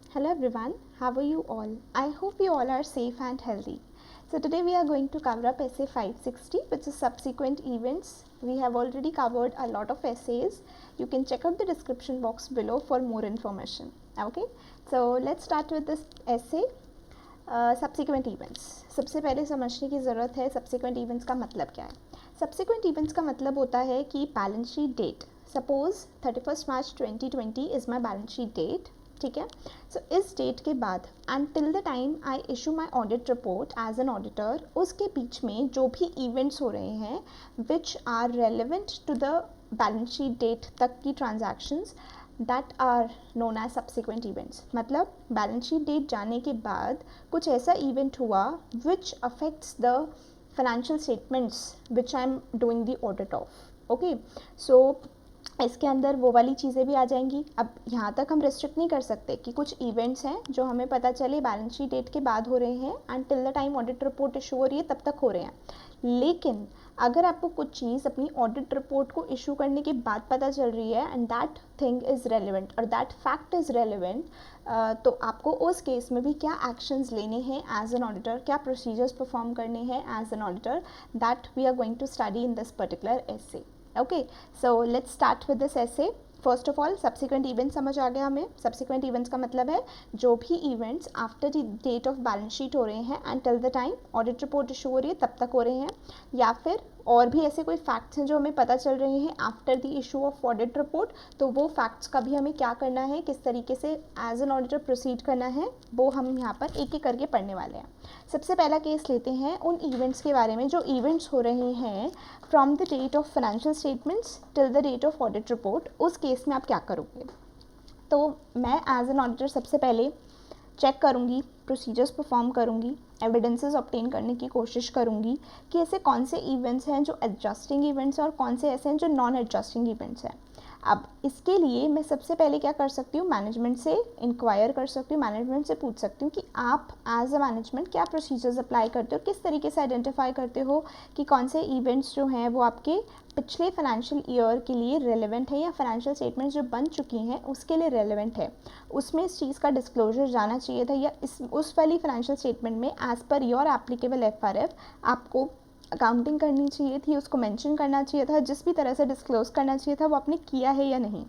Hello everyone, how are you all? I hope you all are safe and healthy. So today we are going to cover up essay 560, which is subsequent events. We have already covered a lot of essays. You can check out the description box below for more information. Okay, so let's start with this essay. Subsequent events सबसे पहले समझने की ज़रूरत है subsequent events का मतलब क्या है। सब्सिक्वेंट इवेंट्स का मतलब होता है कि balance sheet date, suppose 31 March 2020 is my balance sheet date, ठीक है। सो इस डेट के बाद and till the time I issue my audit report as an auditor, उसके बीच में जो भी इवेंट्स हो रहे हैं which are relevant to the balance sheet date तक की transactions that are known as subsequent events. मतलब बैलेंस शीट डेट जाने के बाद कुछ ऐसा इवेंट हुआ which affects the financial statements which I am doing the audit of. Okay, so इसके अंदर वो वाली चीज़ें भी आ जाएंगी। अब यहाँ तक हम रिस्ट्रिक्ट नहीं कर सकते कि कुछ इवेंट्स हैं जो हमें पता चले बैलेंस शीट डेट के बाद हो रहे हैं and till the time audit report issue हो रही है तब तक हो रहे हैं। लेकिन अगर आपको कुछ चीज़ अपनी ऑडिट रिपोर्ट को इशू करने के बाद पता चल रही है and that thing is relevant और दैट फैक्ट इज़ रेलिवेंट, तो आपको उस केस में भी क्या एक्शंस लेने हैं एज एन ऑडिटर, क्या प्रोसीजर्स परफॉर्म करने हैं as an auditor, that we are going to study in this particular essay. Okay, so let's start with this essay. First of all subsequent events समझ आ गया हमें। Subsequent events का मतलब है जो भी events after the date of balance sheet हो रहे हैं and till the time audit report issue हो रही है तब तक हो रहे हैं, या फिर और भी ऐसे कोई फैक्ट्स हैं जो हमें पता चल रहे हैं after the issue of audit report, तो वो फैक्ट्स का भी हमें क्या करना है, किस तरीके से एज एन ऑडिटर प्रोसीड करना है, वो हम यहाँ पर एक एक करके पढ़ने वाले हैं। सबसे पहला केस लेते हैं उन इवेंट्स के बारे में जो इवेंट्स हो रहे हैं from the date of financial statements till the date of audit report. उस केस में आप क्या करोगे? तो मैं एज एन ऑडिटर सबसे पहले चेक करूँगी, प्रोसीजर्स परफॉर्म करूँगी, एविडेंसेस ऑब्टेन करने की कोशिश करूँगी कि ऐसे कौन से इवेंट्स हैं जो एडजस्टिंग इवेंट्स हैं और कौन से ऐसे हैं जो नॉन एडजस्टिंग इवेंट्स हैं। अब इसके लिए मैं सबसे पहले क्या कर सकती हूँ, मैनेजमेंट से इंक्वायर कर सकती हूँ, मैनेजमेंट से पूछ सकती हूँ कि आप एज अ मैनेजमेंट क्या प्रोसीजर्स अप्लाई करते हो, किस तरीके से आइडेंटिफाई करते हो कि कौन से इवेंट्स जो हैं वो आपके पिछले फाइनेंशियल ईयर के लिए रेलेवेंट है या फाइनेंशियल स्टेटमेंट्स जो बन चुकी हैं उसके लिए रेलेवेंट है। उसमें इस चीज़ का डिस्क्लोजर जाना चाहिए था या उस वाली फाइनेंशियल स्टेटमेंट में as per your applicable FRF आपको अकाउंटिंग करनी चाहिए थी, उसको मेंशन करना चाहिए था, जिस भी तरह से डिस्क्लोज करना चाहिए था वो आपने किया है या नहीं।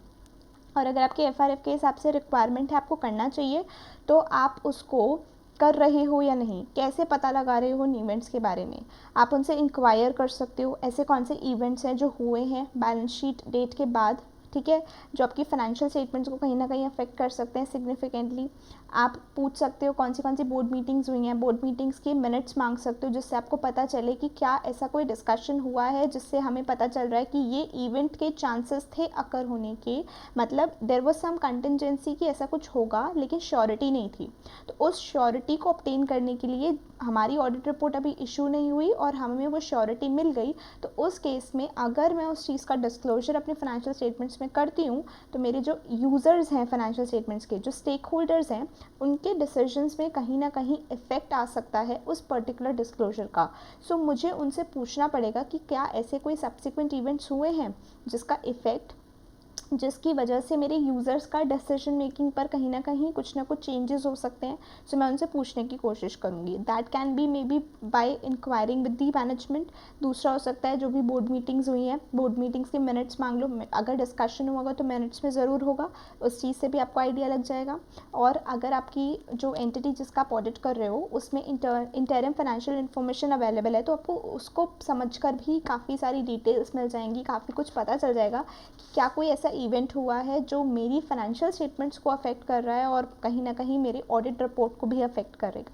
और अगर आपके एफआरएफ के हिसाब से रिक्वायरमेंट है आपको करना चाहिए तो आप उसको कर रहे हो या नहीं, कैसे पता लगा रहे हो उन इवेंट्स के बारे में, आप उनसे इंक्वायर कर सकते हो ऐसे कौन से इवेंट्स हैं जो हुए हैं बैलेंस शीट डेट के बाद, ठीक है, जो आपकी फाइनेंशियल स्टेटमेंट्स को कहीं ना कहीं अफेक्ट कर सकते हैं सिग्निफिकेंटली। आप पूछ सकते हो कौन सी बोर्ड मीटिंग्स हुई हैं, बोर्ड मीटिंग्स के मिनट्स मांग सकते हो जिससे आपको पता चले कि क्या ऐसा कोई डिस्कशन हुआ है जिससे हमें पता चल रहा है कि ये इवेंट के चांसेस थे अकर होने के, मतलब देयर वाज सम कंटिजेंसी कि ऐसा कुछ होगा लेकिन श्योरिटी नहीं थी। तो उस श्योरिटी को ऑब्टेन करने के लिए हमारी ऑडिट रिपोर्ट अभी इशू नहीं हुई और हमें वो श्योरिटी मिल गई, तो उस केस में अगर मैं उस चीज़ का डिस्क्लोजर अपने फाइनेंशियल स्टेटमेंट्स में करती हूँ तो मेरे जो यूज़र्स हैं फाइनेंशियल स्टेटमेंट्स के, जो स्टेक होल्डर्स हैं, उनके डिसीजंस में कहीं ना कहीं इफ़ेक्ट आ सकता है उस पर्टिकुलर डिस्क्लोजर का। सो मुझे उनसे पूछना पड़ेगा कि क्या ऐसे कोई सब्सिक्वेंट इवेंट्स हुए हैं जिसका इफ़ेक्ट, जिसकी वजह से मेरे यूज़र्स का डिसीजन मेकिंग पर कहीं ना कुछ चेंजेस हो सकते हैं। सो मैं उनसे पूछने की कोशिश करूँगी। That can be maybe by inquiring with the management. दूसरा हो सकता है जो भी बोर्ड मीटिंग्स हुई हैं, बोर्ड मीटिंग्स के मिनट्स मांग लो, अगर डिस्कशन हुआ होगा तो मिनट्स में ज़रूर होगा, उस चीज़ से भी आपको आइडिया लग जाएगा। और अगर आपकी जो एंटिटी जिसका आप ऑडिट कर रहे हो उसमें इंटरिम फाइनेंशियल इन्फॉर्मेशन अवेलेबल है तो आपको उसको समझकर भी काफ़ी सारी डिटेल्स मिल जाएंगी, काफ़ी कुछ पता चल जाएगा कि क्या कोई ऐसा इवेंट हुआ है जो मेरी फाइनेंशियल स्टेटमेंट्स को अफेक्ट कर रहा है और कहीं ना कहीं मेरे ऑडिट रिपोर्ट को भी अफेक्ट करेगा।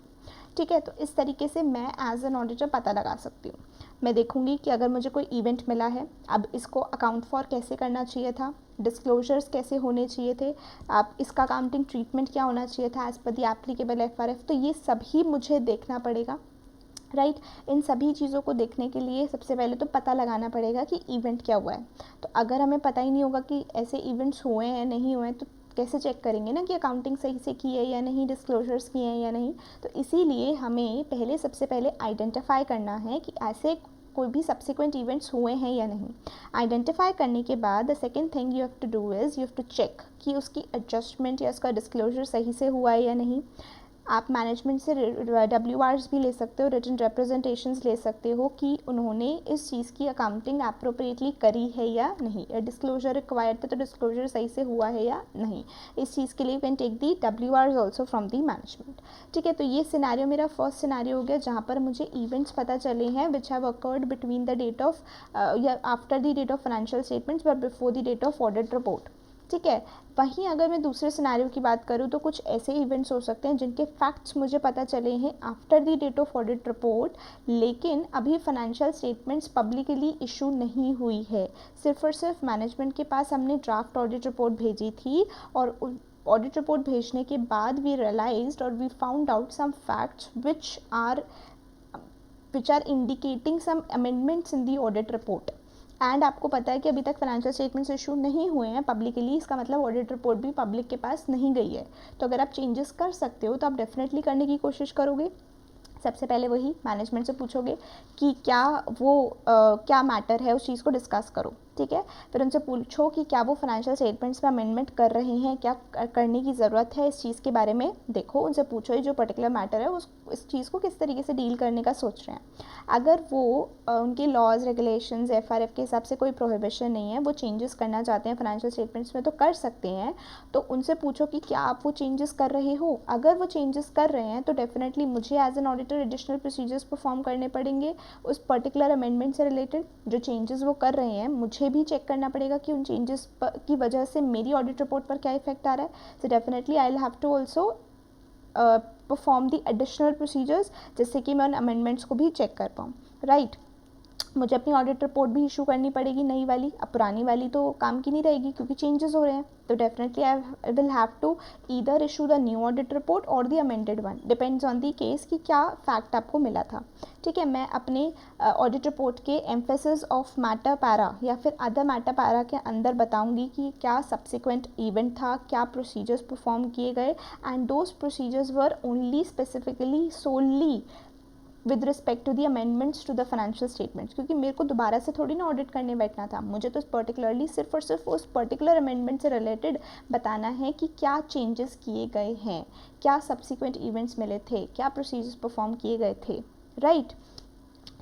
ठीक है, तो इस तरीके से मैं एज एन ऑडिटर पता लगा सकती हूँ। मैं देखूँगी कि अगर मुझे कोई इवेंट मिला है, अब इसको अकाउंट फॉर कैसे करना चाहिए था, डिस्क्लोजर्स कैसे होने चाहिए थे, आप इसका अकाउंटिंग ट्रीटमेंट क्या होना चाहिए था एज़ पर दी एप्लीकेबल एफआरएफ, तो ये सभी मुझे देखना पड़ेगा। राइट, इन सभी चीज़ों को देखने के लिए सबसे पहले तो पता लगाना पड़ेगा कि इवेंट क्या हुआ है। तो अगर हमें पता ही नहीं होगा कि ऐसे इवेंट्स हुए हैं नहीं हुए हैं तो कैसे चेक करेंगे ना कि अकाउंटिंग सही से की है या नहीं, डिस्क्लोजर्स किए हैं या नहीं। तो इसीलिए हमें सबसे पहले आइडेंटिफाई करना है कि ऐसे कोई भी सब्सिक्वेंट इवेंट्स हुए हैं या नहीं। आइडेंटिफाई करने के बाद the second thing you have to do is you have to check कि उसकी एडजस्टमेंट या उसका डिस्क्लोजर सही से हुआ है या नहीं। आप मैनेजमेंट से WRs भी ले सकते हो, रिटन रिप्रेजेंटेशंस ले सकते हो कि उन्होंने इस चीज़ की अकाउंटिंग अप्रोप्रिएटली करी है या नहीं, या डिस्क्लोजर रिक्वायर्ड था तो डिस्क्लोजर सही से हुआ है या नहीं। इस चीज़ के लिए can take the WRs also from the management. ठीक है, तो ये सिनेरियो मेरा फर्स्ट सिनेरियो हो गया जहाँ पर मुझे इवेंट्स पता चले हैं which have occurred between the date of या after the date of financial statements but before the date of audit report. ठीक है, वहीं अगर मैं दूसरे सिनेरियो की बात करूँ तो कुछ ऐसे इवेंट्स हो सकते हैं जिनके फैक्ट्स मुझे पता चले हैं after the date of audit report, लेकिन अभी फाइनेंशियल स्टेटमेंट्स पब्लिकली इशू नहीं हुई है। सिर्फ और सिर्फ मैनेजमेंट के पास हमने ड्राफ्ट ऑडिट रिपोर्ट भेजी थी और ऑडिट रिपोर्ट भेजने के बाद वी रियलाइज्ड और we found out some facts which are indicating some amendments in the audit report. And आपको पता है कि अभी तक फाइनेंशियल स्टेटमेंट्स इशू नहीं हुए हैं पब्लिकली, इसका मतलब ऑडिट रिपोर्ट भी पब्लिक के पास नहीं गई है। तो अगर आप चेंजेस कर सकते हो तो आप डेफिनेटली करने की कोशिश करोगे। सबसे पहले वही मैनेजमेंट से पूछोगे कि क्या वो क्या मैटर है, उस चीज़ को डिस्कस करो। ठीक है, फिर उनसे पूछो कि क्या वो फाइनेंशियल स्टेटमेंट्स में अमेंडमेंट कर रहे हैं, क्या करने की ज़रूरत है, इस चीज़ के बारे में देखो। उनसे पूछो ये जो पर्टिकुलर मैटर है इस चीज़ को किस तरीके से डील करने का सोच रहे हैं। अगर वो उनके लॉज रेगुलेशंस FRF के हिसाब से कोई प्रोहिबिशन नहीं है, वो चेंजेस करना चाहते हैं फाइनेंशियल स्टेटमेंट्स में तो कर सकते हैं। तो उनसे पूछो कि क्या आप वो चेंजेस कर रहे हो। अगर वो चेंजेस कर रहे हैं तो डेफिनेटली मुझे as an auditor additional procedures perform करने पड़ेंगे उस पर्टिकुलर अमेंडमेंट से रिलेटेड। जो चेंजेस वो कर रहे हैं मुझे भी चेक करना पड़ेगा कि उन चेंजेस की वजह से मेरी ऑडिट रिपोर्ट पर क्या इफेक्ट आ रहा है। So definitely I will have to also perform the additional procedures जिससे कि मैं उन अमेंडमेंट्स को भी चेक कर पाऊँ। राइट, मुझे अपनी ऑडिट रिपोर्ट भी इशू करनी पड़ेगी नई वाली। अब पुरानी वाली तो काम की नहीं रहेगी क्योंकि चेंजेस हो रहे हैं। तो definitely I will have to either issue the new audit report और the amended one, depends on the case कि क्या फैक्ट आपको मिला था। ठीक है, मैं अपने ऑडिट रिपोर्ट के एम्फेसिस ऑफ मैटर पैरा या फिर अदर मैटर पैरा के अंदर बताऊंगी कि क्या सब्सिक्वेंट इवेंट था, क्या प्रोसीजर्स परफॉर्म किए गए, and those procedures were only specifically solely with respect to the amendments to the financial statements. क्योंकि मेरे को दोबारा से थोड़ी ना ऑडिट करने बैठना था, मुझे तो पर्टिकुलरली सिर्फ और सिर्फ उस पर्टिकुलर अमेंडमेंट से रिलेटेड बताना है कि क्या चेंजेस किए गए हैं, क्या सब्सिक्वेंट इवेंट्स मिले थे, क्या प्रोसीजर्स परफॉर्म किए गए थे। राइट,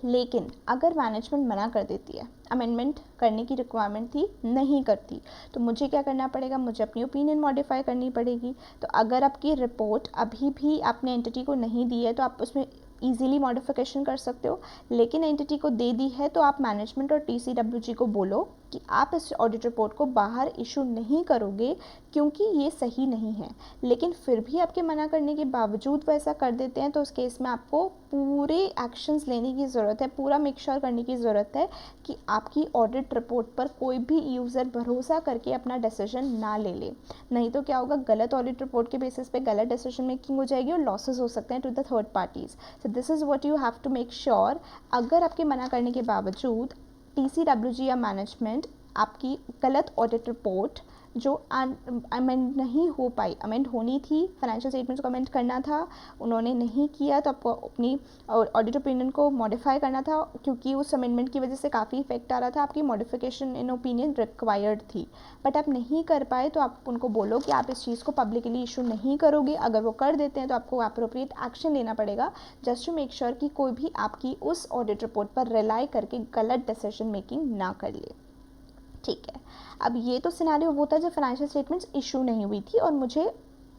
लेकिन अगर मैनेजमेंट मना कर देती है, अमेंडमेंट करने की रिक्वायरमेंट थी नहीं करती, तो मुझे क्या करना पड़ेगा, मुझे अपनी ओपिनियन मॉडिफाई करनी पड़ेगी। तो अगर आपकी रिपोर्ट अभी भी आपने एंटिटी को नहीं दी है तो आप उसमें ईजिली मॉडिफिकेशन कर सकते हो, लेकिन एंटिटी को दे दी है तो आप मैनेजमेंट और TCWG को बोलो कि आप इस ऑडिट रिपोर्ट को बाहर इशू नहीं करोगे क्योंकि ये सही नहीं है। लेकिन फिर भी आपके मना करने के बावजूद वो ऐसा कर देते हैं तो उस केस में आपको पूरे एक्शंस लेने की ज़रूरत है, पूरा मेक श्योर करने की ज़रूरत है कि आपकी ऑडिट रिपोर्ट पर कोई भी यूज़र भरोसा करके अपना डिसीजन ना ले ले। नहीं तो क्या होगा, गलत ऑडिट रिपोर्ट के बेसिस पे गलत डिसीजन मेकिंग हो जाएगी और लॉसेस हो सकते हैं to the third parties. So this is what you have to make sure. अगर आपके मना करने के बावजूद TCWG या मैनेजमेंट आपकी गलत ऑडिट रिपोर्ट जो अमेंड नहीं हो पाई, अमेंड होनी थी, फाइनेंशियल स्टेटमेंट्स को अमेंड करना था, उन्होंने नहीं किया, तो आपको अपनी ऑडिट ओपिनियन को मॉडिफाई करना था क्योंकि उस अमेंडमेंट की वजह से काफ़ी इफेक्ट आ रहा था, आपकी मॉडिफिकेशन इन ओपिनियन रिक्वायर्ड थी, बट आप नहीं कर पाए। तो आप उनको बोलो कि आप इस चीज़ को पब्लिकली इशू नहीं करोगे। अगर वो कर देते हैं तो आपको अप्रोप्रिएट एक्शन लेना पड़ेगा जस्ट टू मेक श्योर कि कोई भी आपकी उस ऑडिट रिपोर्ट पर रिलाई करके गलत डिसीजन मेकिंग ना कर ले। ठीक है, अब ये तो सिनेरियो वो था जब फाइनेंशियल स्टेटमेंट्स इशू नहीं हुई थी और मुझे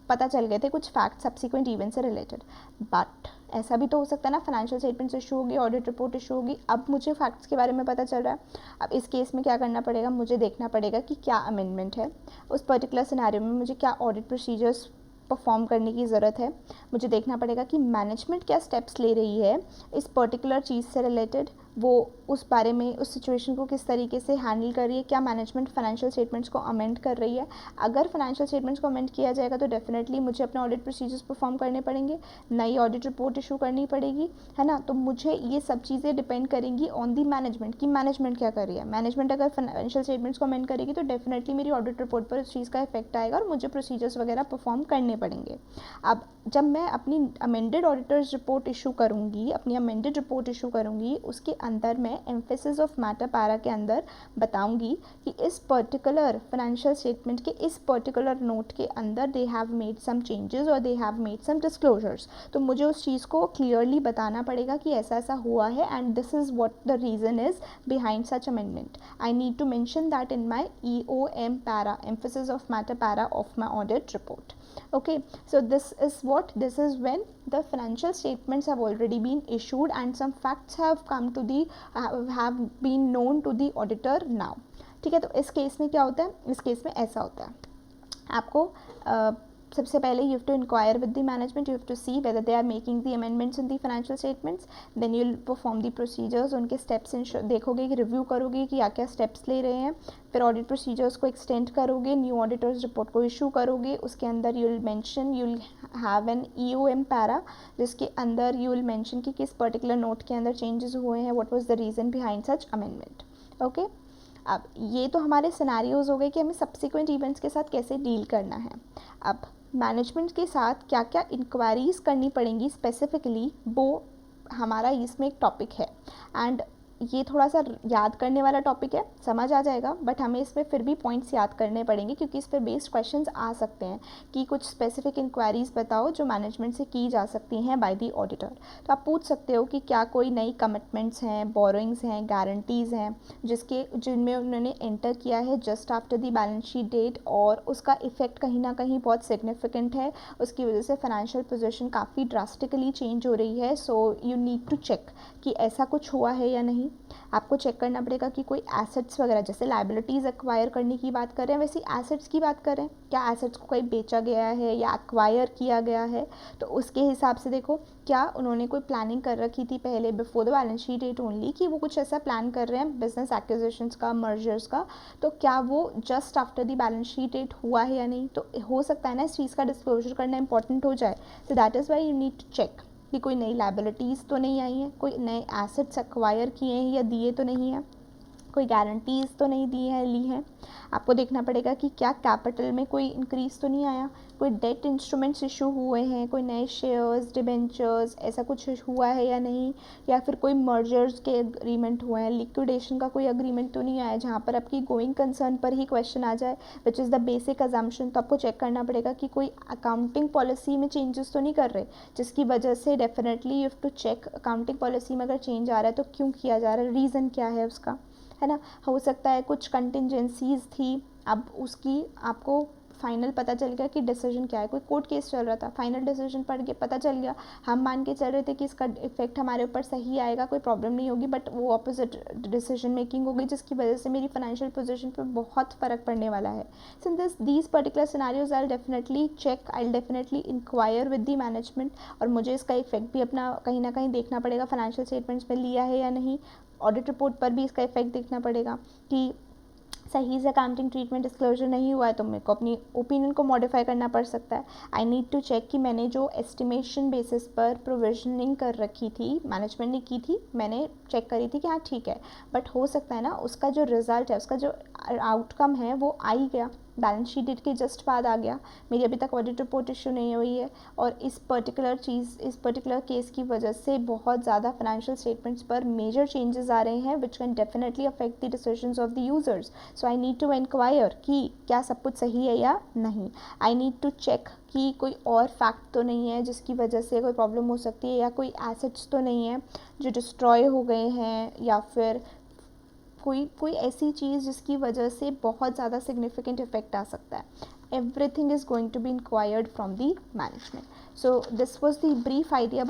पता चल गए थे कुछ फैक्ट सब्सिक्वेंट इवेंट से रिलेटेड। बट ऐसा भी तो हो सकता है ना, फाइनेंशियल स्टेटमेंट्स इशू होगी, ऑडिट रिपोर्ट इशू होगी, अब मुझे फैक्ट्स के बारे में पता चल रहा है। अब इस केस में क्या करना पड़ेगा, मुझे देखना पड़ेगा कि क्या अमेंडमेंट है उस पर्टिकुलर सिनेरियो में, मुझे क्या ऑडिट प्रोसीजर्स परफॉर्म करने की ज़रूरत है, मुझे देखना पड़ेगा कि मैनेजमेंट क्या स्टेप्स ले रही है इस पर्टिकुलर चीज़ से रिलेटेड, वो उस बारे में उस सिचुएशन को किस तरीके से हैंडल कर रही है, क्या मैनेजमेंट फाइनेंशियल स्टेटमेंट्स को अमेंड कर रही है। अगर फाइनेंशियल स्टेटमेंट्स को अमेंड किया जाएगा तो डेफिनेटली मुझे अपने ऑडिट प्रोसीजर्स परफॉर्म करने पड़ेंगे, नई ऑडिट रिपोर्ट इशू करनी पड़ेगी, है ना। तो मुझे ये सब चीज़ें डिपेंड करेंगी ऑन दी मैनेजमेंट कि मैनेजमेंट क्या कर रही है। मैनेजमेंट अगर फाइनेंशियल स्टेटमेंट्स को अमेंड करेगी तो डेफिनेटली मेरी ऑडिट रिपोर्ट पर उस चीज़ का इफेक्ट आएगा और मुझे प्रोसीजर्स वगैरह परफॉर्म करने पड़ेंगे। अब जब मैं अपनी अमेंडेड ऑडिटर्स रिपोर्ट इशू करूँगी, अपनी अमेंडेड रिपोर्ट इशू करूँगी, उसके अंदर मैं एम्फेसिस ऑफ मैटर पैरा के अंदर बताऊंगी कि इस पर्टिकुलर फाइनेंशियल स्टेटमेंट के इस पर्टिकुलर नोट के अंदर they have made some changes और they have made some disclosures. तो मुझे उस चीज़ को क्लियरली बताना पड़ेगा कि ऐसा ऐसा हुआ है and this is what the reason is behind such amendment. I need to mention that in my EOM para, emphasis of matter para of my audit report. Okay, so this is when the financial statements have already been issued and some facts have come to the have been known to the auditor now. ठीक है, तो इस case में क्या होता है, इस case में ऐसा होता है, आपको सबसे पहले you have to inquire with the management, you have to see whether they are making the amendments in the financial statements, then you will perform the procedures, उनके steps देखोगे कि रिव्यू करोगे कि क्या क्या steps ले रहे हैं, फिर ऑडिट प्रोसीजर्स को एक्सटेंड करोगे, न्यू ऑडिटर्स रिपोर्ट को इशू करोगे, उसके अंदर you will mention, you will have an EOM para जिसके अंदर यू विल मेंशन कि किस पर्टिकुलर नोट के अंदर चेंजेस हुए हैं, what was the reason behind such amendment. Okay, अब ये तो हमारे सिनेरियोज हो गए कि हमें सब्सिक्वेंट इवेंट्स के साथ कैसे डील करना है। अब मैनेजमेंट के साथ क्या क्या इंक्वायरीज़ करनी पड़ेंगी स्पेसिफिकली, वो हमारा इसमें एक टॉपिक है एंड ये थोड़ा सा याद करने वाला टॉपिक है, समझ आ जाएगा, बट हमें इसमें फिर भी पॉइंट्स याद करने पड़ेंगे क्योंकि इस पर बेस्ड क्वेश्चंस आ सकते हैं कि कुछ स्पेसिफिक इंक्वायरीज़ बताओ जो मैनेजमेंट से की जा सकती हैं बाय द ऑडिटर। तो आप पूछ सकते हो कि क्या कोई नई कमिटमेंट्स हैं, बोरोइंग्स हैं, गारंटीज़ हैं जिनमें उन्होंने एंटर किया है just after the balance sheet date और उसका इफेक्ट कहीं ना कहीं बहुत सिग्निफिकेंट है, उसकी वजह से फाइनेंशियल पोजीशन काफ़ी ड्रास्टिकली चेंज हो रही है। So you need to check कि ऐसा कुछ हुआ है या नहीं। आपको चेक करना पड़ेगा कि कोई एसेट्स वगैरह, जैसे लाइबिलिटीज़ एक्वायर करने की बात कर रहे हैं वैसे एसेट्स की बात करें, क्या एसेट्स को कोई बेचा गया है या एक्वायर किया गया है, तो उसके हिसाब से देखो क्या उन्होंने कोई प्लानिंग कर रखी थी पहले before the balance sheet date only कि वो कुछ ऐसा प्लान कर रहे हैं बिजनेस एक्विजिशंस का, मर्जर्स का, तो क्या वो just after the balance sheet date हुआ है या नहीं। तो हो सकता है ना इस चीज़ का डिस्क्लोजर करना इंपॉर्टेंट हो जाए, so that is why you need to check कि कोई नई लाइबिलिटीज़ तो नहीं आई हैं, कोई नए एसेट्स एक्वायर किए हैं या दिए तो नहीं हैं, कोई गारंटीज़ तो नहीं दी हैं ली हैं। आपको देखना पड़ेगा कि क्या कैपिटल में कोई इंक्रीज़ तो नहीं आया, कोई डेट इंस्ट्रूमेंट्स इशू हुए हैं, कोई नए शेयर्स, डिबेंचर्स ऐसा कुछ हुआ है या नहीं, या फिर कोई मर्जर्स के एग्रीमेंट हुए हैं, लिक्विडेशन का कोई एग्रीमेंट तो नहीं आया जहाँ पर आपकी गोइंग कंसर्न पर ही क्वेश्चन आ जाए, which is the basic assumption. तो आपको चेक करना पड़ेगा कि कोई अकाउंटिंग पॉलिसी में चेंजेस तो नहीं कर रहे, जिसकी वजह से definitely you have to check accounting policy में अगर चेंज आ रहा है तो क्यों किया जा रहा है, रीज़न क्या है उसका, है ना। हो सकता है कुछ कंटिजेंसीज थी, अब उसकी आपको फाइनल पता चल गया कि डिसीजन क्या है, कोई कोर्ट केस चल रहा था, फाइनल डिसीजन पढ़ के पता चल गया, हम मान के चल रहे थे कि इसका इफेक्ट हमारे ऊपर सही आएगा, कोई प्रॉब्लम नहीं होगी, बट वो ऑपोजिट डिसीजन मेकिंग हो गई जिसकी वजह से मेरी फाइनेंशियल पोजीशन पे बहुत फ़र्क पड़ने वाला है। So these particular scenarios I definitely check, I definitely inquire with the management, और मुझे इसका इफेक्ट भी अपना कहीं ना कहीं देखना पड़ेगा फाइनेंशियल स्टेटमेंट्स में लिया है या नहीं, ऑडिट रिपोर्ट पर भी इसका इफेक्ट देखना पड़ेगा कि सही से अकाउंटिंग ट्रीटमेंट डिस्क्लोजर नहीं हुआ है तो मेरे को अपनी ओपिनियन को मॉडिफाई करना पड़ सकता है। आई नीड टू चेक कि मैंने जो एस्टिमेशन बेसिस पर प्रोविजनिंग कर रखी थी, मैनेजमेंट ने की थी, मैंने चेक करी थी कि हाँ ठीक है, बट हो सकता है ना उसका जो रिज़ल्ट है, उसका जो आउटकम है वो आ ही गया, बैलेंस शीट डेट के जस्ट बाद आ गया, मेरी अभी तक ऑडिट रिपोर्ट इशू नहीं हुई है, और इस पर्टिकुलर केस की वजह से बहुत ज़्यादा फाइनेंशियल स्टेटमेंट्स पर मेजर चेंजेस आ रहे हैं which can definitely affect the decisions of the users. So I need to inquire कि क्या सब कुछ सही है या नहीं। आई नीड टू चेक कि कोई और फैक्ट तो नहीं है जिसकी वजह से कोई प्रॉब्लम हो सकती है, या कोई एसेट्स तो नहीं है जो डिस्ट्रॉय हो गए हैं, या फिर कोई ऐसी चीज़ जिसकी वजह से बहुत ज़्यादा सिग्निफिकेंट इफेक्ट आ सकता है। Everything is going to be inquired from the management. So this was the brief idea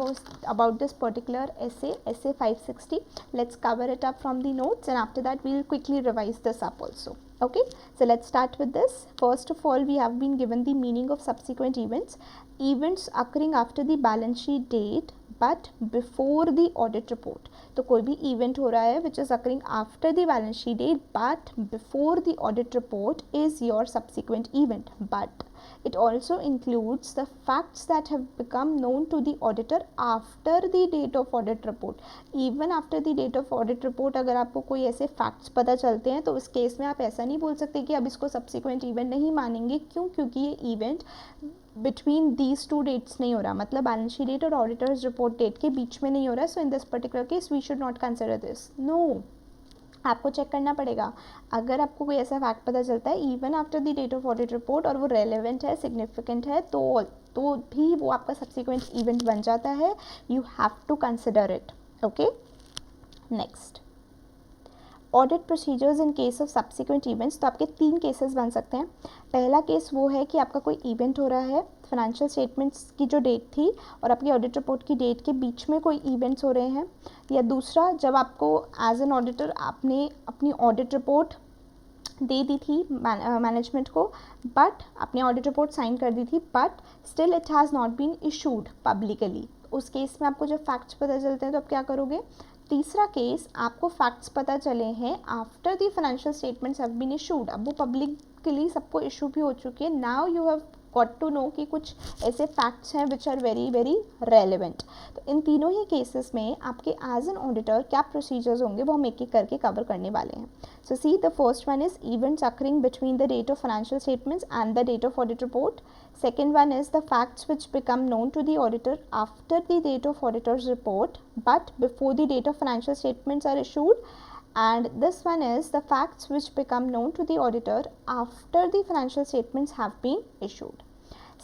about this particular essay 560. Let's cover it up from the notes, and after that we'll quickly revise this up also. Okay, so let's start with this. First of all, we have been given the meaning of subsequent events occurring after the balance sheet date but before the audit report. तो कोई भी event हो रहा है which is occurring after the balance sheet date but before the audit report is your subsequent event. But it also includes the facts that have become known to the auditor after the date of audit report. Even after the date of audit report अगर आपको कोई ऐसे facts पता चलते हैं तो उस case में आप ऐसा नहीं बोल सकते कि अब इसको subsequent event नहीं मानेंगे। क्यों? क्योंकि ये event between these two dates नहीं हो रहा, मतलब बैलेंस शीट डेट और ऑडिटर्स रिपोर्ट डेट के बीच में नहीं हो रहा, so in this particular case we should not consider this. No, आपको चेक करना पड़ेगा। अगर आपको कोई ऐसा फैक्ट पता चलता है even after the date of audit report और वो रेलेवेंट है, सिग्निफिकेंट है, तो भी वो आपका सब्सिक्वेंट इवेंट बन जाता है। You have to consider it. Okay, next, audit procedures in case of subsequent events. तो आपके 3 केसेस बन सकते हैं। पहला केस वो है कि आपका कोई इवेंट हो रहा है, फाइनेंशियल स्टेटमेंट्स की जो डेट थी और आपकी ऑडिट रिपोर्ट की डेट के बीच में कोई इवेंट्स हो रहे हैं। या दूसरा, जब आपको एज एन ऑडिटर आपने अपनी ऑडिट रिपोर्ट दे दी थी मैनेजमेंट को, बट आपने ऑडिट रिपोर्ट साइन कर दी थी, but still it has not been issued publicly. उस केस में आपको जब फैक्ट्स पता चलते हैं तो आप क्या करोगे। तीसरा केस, आपको फैक्ट्स पता चले हैं after the financial statements have been issued, अब वो पब्लिकली सबको इशू भी हो चुके हैं। Now you have got to know कि कुछ ऐसे फैक्ट्स हैं which are very very relevant. तो इन तीनों ही केसेस में आपके एज एन ऑडिटर क्या प्रोसीजर्स होंगे वो हम एक एक करके कवर करने वाले हैं। So see, the first one is events occurring between the date of financial statements and the date of audit report. Second one is the facts which become known to the auditor after the date of auditor's report but before the date of financial statements are issued. And this one is the facts which become known to the auditor after the financial statements have been issued.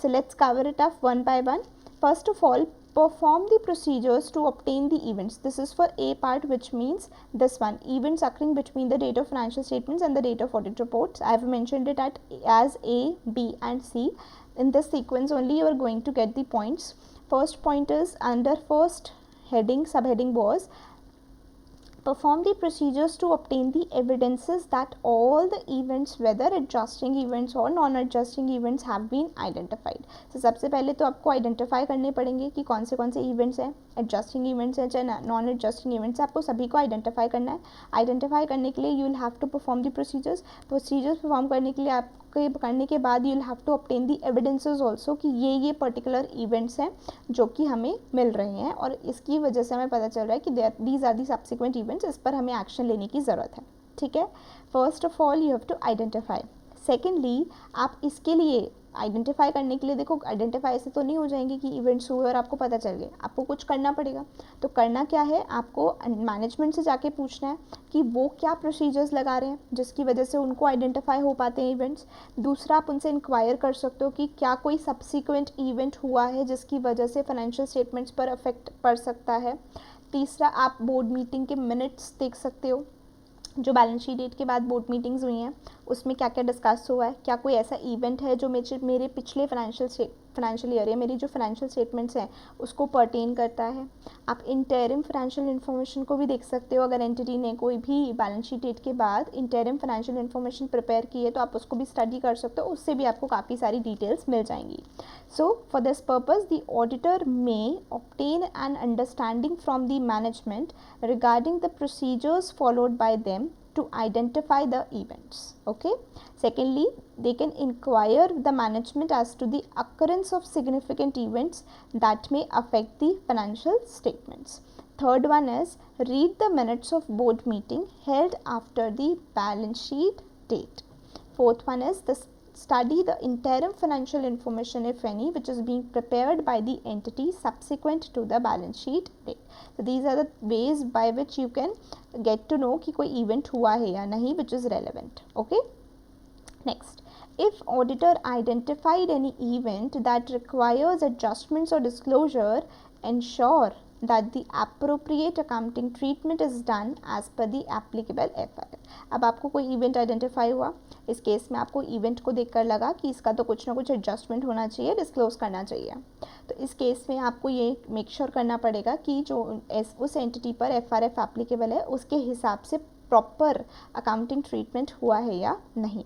So let's cover it up one by one. First of all, perform the procedures to obtain the events. This is for A part, which means this one, events occurring between the date of financial statements and the date of audit reports. I have mentioned it as A, B and C. In this sequence only you are going to get the points. First point is under first heading, subheading was perform the procedures to obtain the evidences that all the events, whether adjusting events or non-adjusting events, have been identified. So सबसे पहले तो आपको identify करने पड़ेंगे कि कौन से events हैं, एडजस्टिंग इवेंट्स हैं चाहे नॉन एडजस्टिंग इवेंट्स हैं, आपको सभी को आइडेंटिफाई करना है। आइडेंटिफाई करने के लिए you will have to perform the procedures perform करने के लिए आपके करने के बाद you will have to obtain the evidences also कि ये पर्टिकुलर इवेंट्स हैं जो कि हमें मिल रहे हैं और इसकी वजह से हमें पता चल रहा है कि these are the subsequent events, इस पर हमें एक्शन लेने की ज़रूरत है। ठीक है, first of all you have to identify. Secondly, आप इसके लिए आइडेंटिफाई करने के लिए, देखो आइडेंटिफाई से तो नहीं हो जाएंगे कि इवेंट्स हुए और आपको पता चल गए, आपको कुछ करना पड़ेगा। तो करना क्या है, आपको मैनेजमेंट से जाके पूछना है कि वो क्या प्रोसीजर्स लगा रहे हैं जिसकी वजह से उनको आइडेंटिफाई हो पाते हैं इवेंट्स। दूसरा, आप उनसे इंक्वायर कर सकते हो कि क्या कोई सब्सिक्वेंट इवेंट हुआ है जिसकी वजह से फाइनेंशियल स्टेटमेंट्स पर अफेक्ट पड़ सकता है। तीसरा, आप बोर्ड मीटिंग के मिनट्स देख सकते हो, जो बैलेंस शीट डेट के बाद बोर्ड मीटिंग्स हुई हैं उसमें क्या क्या डिस्कस हुआ है, क्या कोई ऐसा इवेंट है जो मेरे पिछले फाइनेंशियल ईयर या मेरी जो फाइनेंशियल स्टेटमेंट्स हैं उसको पर्टेन करता है। आप इंटरिम फाइनेंशियल इन्फॉर्मेशन को भी देख सकते हो, अगर एंटिटी ने कोई भी बैलेंस शीट डेट के बाद इंटरिम फाइनेंशियल इन्फॉर्मेशन प्रिपेयर की है तो आप उसको भी स्टडी कर सकते हो, उससे भी आपको काफ़ी सारी डिटेल्स मिल जाएंगी। So for this purpose the auditor may obtain an understanding from the management regarding the procedures followed by them to identify the events. Okay, secondly, they can inquire the management as to the occurrence of significant events that may affect the financial statements. Third one is read the minutes of board meeting held after the balance sheet date. Fourth one is study the interim financial information, if any, which is being prepared by the entity subsequent to the balance sheet date. So these are the ways by which you can get to know कि कोई event हुआ है या नहीं, which is relevant. Okay. Next, if auditor identified any event that requires adjustments or disclosure, ensure that the appropriate accounting treatment is done as per the applicable FR. अब आपको कोई event identify हुआ, इस case में आपको event को देखकर लगा कि इसका तो कुछ ना कुछ एडजस्टमेंट होना चाहिए, डिस्क्लोज करना चाहिए, तो इस केस में आपको ये मेक श्योर करना पड़ेगा कि जो उस एंटिटी पर FRF एप्लीकेबल है उसके हिसाब से प्रॉपर अकाउंटिंग ट्रीटमेंट हुआ है या नहीं।